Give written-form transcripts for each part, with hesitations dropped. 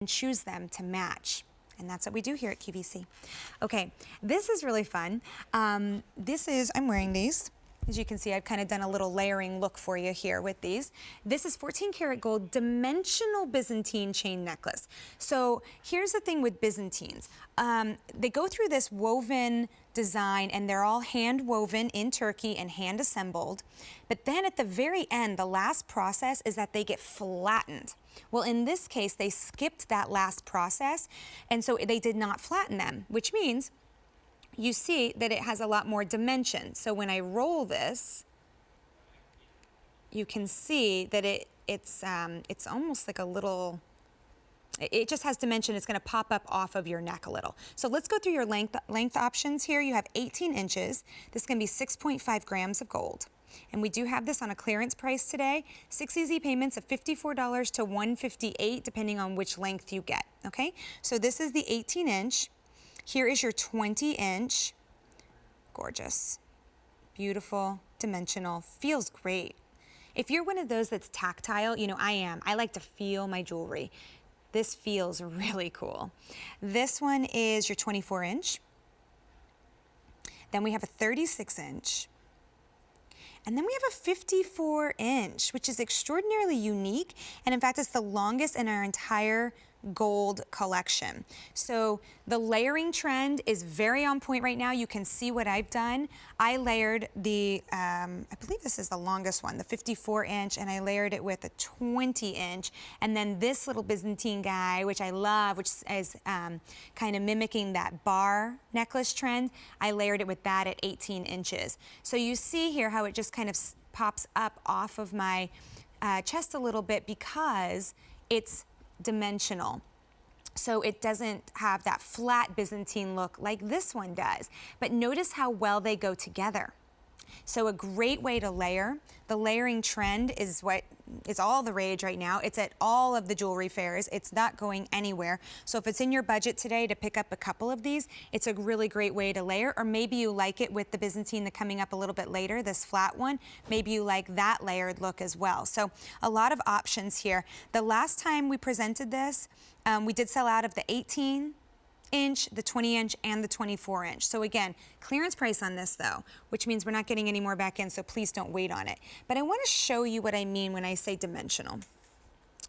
and choose them to match. And that's what we do here at QVC. Okay, this is really fun. I'm wearing these. As you can see, I've kind of done a little layering look for you here with these. This is 14 karat gold dimensional Byzantine chain necklace. So here's the thing with Byzantines. They go through this woven design and they're all hand woven in Turkey and hand assembled. But then at the very end, the last process is that they get flattened. Well, in this case, they skipped that last process, and so they did not flatten them, which means you see that it has a lot more dimension. So when I roll this, you can see that it's almost like a little, it just has dimension. It's going to pop up off of your neck a little. So let's go through your length options here. You have 18 inches. This is going to be 6.5 grams of gold. And we do have this on a clearance price today. 6 easy payments of $54 to $158, depending on which length you get, okay? So this is the 18 inch. Here is your 20 inch. Gorgeous, beautiful, dimensional, feels great. If you're one of those that's tactile, you know, I am. I like to feel my jewelry. This feels really cool. This one is your 24 inch. Then we have a 36 inch. And then we have a 54 inch, which is extraordinarily unique. And in fact, it's the longest in our entire gold collection. So the layering trend is very on point right now. You can see what I've done. I layered the, I believe this is the longest one, the 54 inch, and I layered it with a 20 inch. And then this little Byzantine guy, which I love, which is kind of mimicking that bar necklace trend, I layered it with that at 18 inches. So you see here how it just kind of pops up off of my chest a little bit because it's dimensional. So it doesn't have that flat Byzantine look like this one does. But notice how well they go together. So a great way to layer. The layering trend is what is all the rage right now. It's at all of the jewelry fairs. It's not going anywhere. So if it's in your budget today to pick up a couple of these, it's a really great way to layer. Or maybe you like it with the Byzantine that's coming up a little bit later, this flat one. Maybe you like that layered look as well. So a lot of options here. The last time we presented this, we did sell out of the 18 inch, the 20 inch, and the 24 inch. So again, clearance price on this though, which means we're not getting any more back in, so please don't wait on it. But I want to show you what I mean when I say dimensional.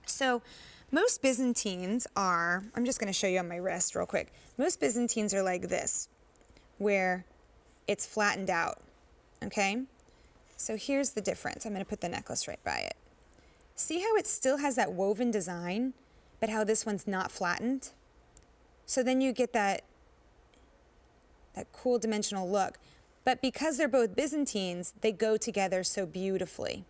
So most Byzantines are, I'm just going to show you on my wrist real quick. Most Byzantines are like this, where it's flattened out, okay? So here's the difference. I'm going to put the necklace right by it. See how it still has that woven design, but how this one's not flattened? So then you get that cool dimensional look. But because they're both Byzantines, they go together so beautifully.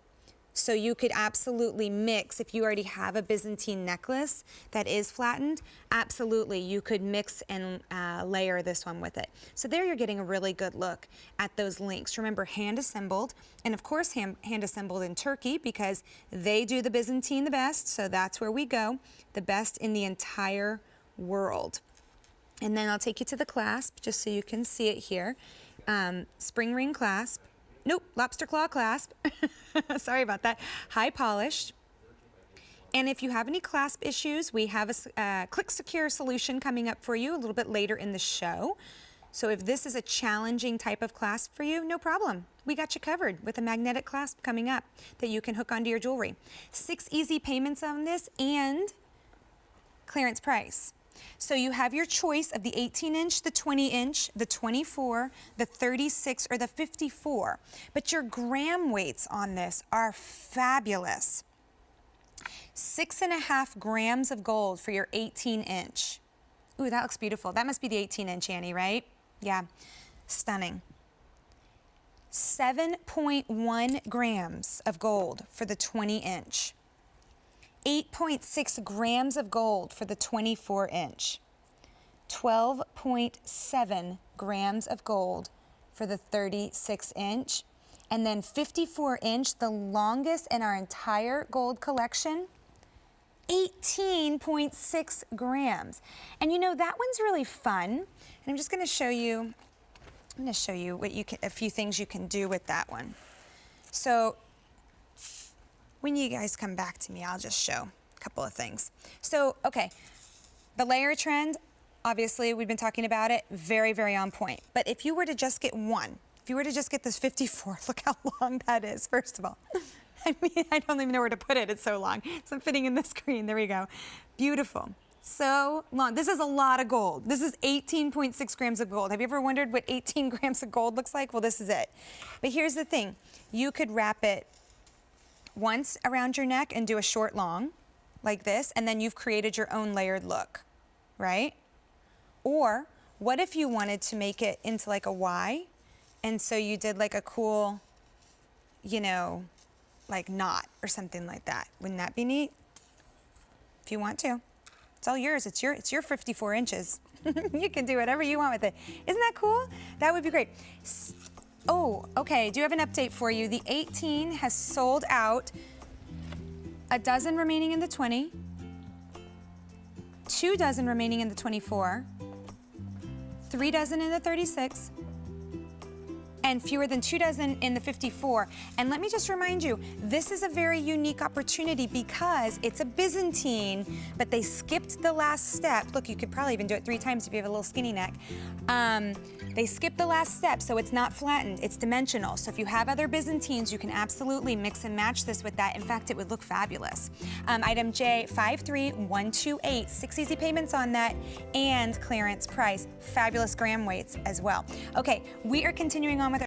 So you could absolutely mix, if you already have a Byzantine necklace that is flattened, absolutely, you could mix and layer this one with it. So there you're getting a really good look at those links. Remember, hand assembled, and of course hand assembled in Turkey because they do the Byzantine the best, so that's where we go, the best in the entire world. And then I'll take you to the clasp, just so you can see it here. Spring ring clasp. Nope, lobster claw clasp. Sorry about that. High polished. And if you have any clasp issues, we have a click secure solution coming up for you a little bit later in the show. So if this is a challenging type of clasp for you, no problem. We got you covered with a magnetic clasp coming up that you can hook onto your jewelry. 6 easy payments on this and clearance price. So you have your choice of the 18 inch, the 20 inch, the 24, the 36, or the 54. But your gram weights on this are fabulous. 6.5 grams of gold for your 18 inch. Ooh, that looks beautiful. That must be the 18 inch, Annie, right? Yeah, stunning. 7.1 grams of gold for the 20 inch. 8.6 grams of gold for the 24 inch. 12.7 grams of gold for the 36 inch. And then 54 inch, the longest in our entire gold collection, 18.6 grams. And you know, that one's really fun. And I'm just going to show you, what you can, a few things you can do with that one. So when you guys come back to me, I'll just show a couple of things. So, okay, The layer trend, obviously, we've been talking about it, very, very on point. But if you were to just get one, if you were to just get this 54, look how long that is, first of all. I mean, I don't even know where to put it. It's so long. It's not fitting in the screen. There we go. Beautiful. So long. This is a lot of gold. This is 18.6 grams of gold. Have you ever wondered what 18 grams of gold looks like? Well, this is it. But here's the thing. You could wrap it once around your neck and do a short long, like this, and then you've created your own layered look, right? Or what if you wanted to make it into like a Y, and so you did like a cool, you know, like knot or something like that. Wouldn't that be neat? If you want to. It's all yours. It's your 54 inches. You can do whatever you want with it. Isn't that cool? That would be great. Oh, okay. Do you have an update for you? The 18 has sold out. A dozen remaining in the 20. 2 dozen remaining in the 24. 3 dozen in the 36. And fewer than 2 dozen in the 54. And let me just remind you, this is a very unique opportunity because it's a Byzantine, but they skipped the last step. Look, you could probably even do it 3 times if you have a little skinny neck. They skipped the last step, so it's not flattened, it's dimensional. So if you have other Byzantines, you can absolutely mix and match this with that. In fact, it would look fabulous. Item J, 53128, 6 easy payments on that, and clearance price. Fabulous gram weights as well. Okay, we are continuing on with our